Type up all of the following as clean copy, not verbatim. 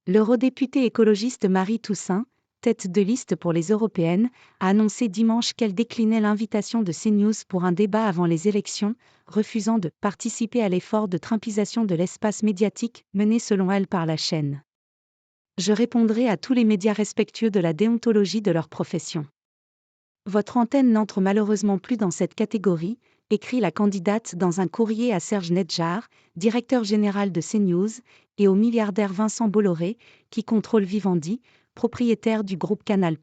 L'eurodéputée écologiste Marie Toussaint, tête de liste pour les européennes, a annoncé dimanche qu'elle déclinait l'invitation de CNews pour un débat avant les élections, refusant de participer à l'effort de trumpisation de l'espace médiatique mené selon elle par la chaîne. Je répondrai à tous les médias respectueux de la déontologie de leur profession. Votre antenne n'entre malheureusement plus dans cette catégorie, écrit la candidate dans un courrier à Serge Nedjar, directeur général de CNews, et au milliardaire Vincent Bolloré, qui contrôle Vivendi, propriétaire du groupe Canal+.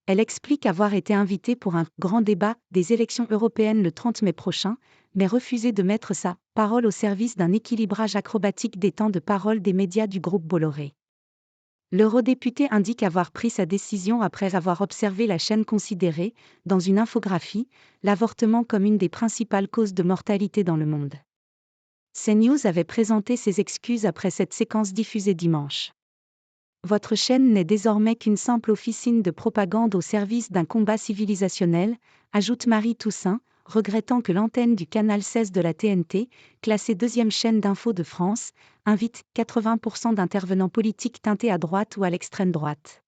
Elle explique avoir été invitée pour un grand débat des élections européennes le 30 mai prochain, mais refusé de mettre sa parole au service d'un équilibrage acrobatique des temps de parole des médias du groupe Bolloré. L'eurodéputé indique avoir pris sa décision après avoir observé la chaîne considérer, dans une infographie, l'avortement comme une des principales causes de mortalité dans le monde. CNews avait présenté ses excuses après cette séquence diffusée dimanche. Votre chaîne n'est désormais qu'une simple officine de propagande au service d'un combat civilisationnel, ajoute Marie Toussaint, regrettant que l'antenne du canal 16 de la TNT, classée deuxième chaîne d'info de France, invite 80% d'intervenants politiques teintés à droite ou à l'extrême droite.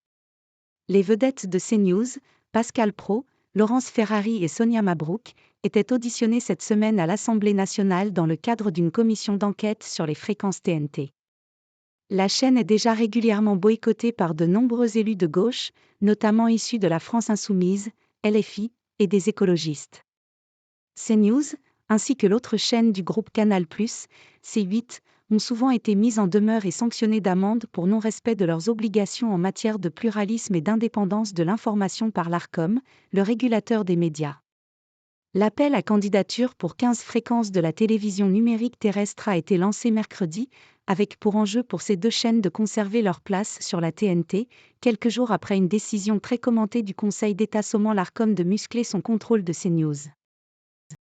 Les vedettes de CNews, Pascal Praud, Laurence Ferrari et Sonia Mabrouk, étaient auditionnées cette semaine à l'Assemblée nationale dans le cadre d'une commission d'enquête sur les fréquences TNT. La chaîne est déjà régulièrement boycottée par de nombreux élus de gauche, notamment issus de la France insoumise, LFI, et des écologistes. CNews, ainsi que l'autre chaîne du groupe Canal+, C8, ont souvent été mises en demeure et sanctionnées d'amendes pour non-respect de leurs obligations en matière de pluralisme et d'indépendance de l'information par l'Arcom, le régulateur des médias. L'appel à candidature pour 15 fréquences de la télévision numérique terrestre a été lancé mercredi, avec pour enjeu pour ces deux chaînes de conserver leur place sur la TNT, quelques jours après une décision très commentée du Conseil d'État sommant l'Arcom de muscler son contrôle de CNews.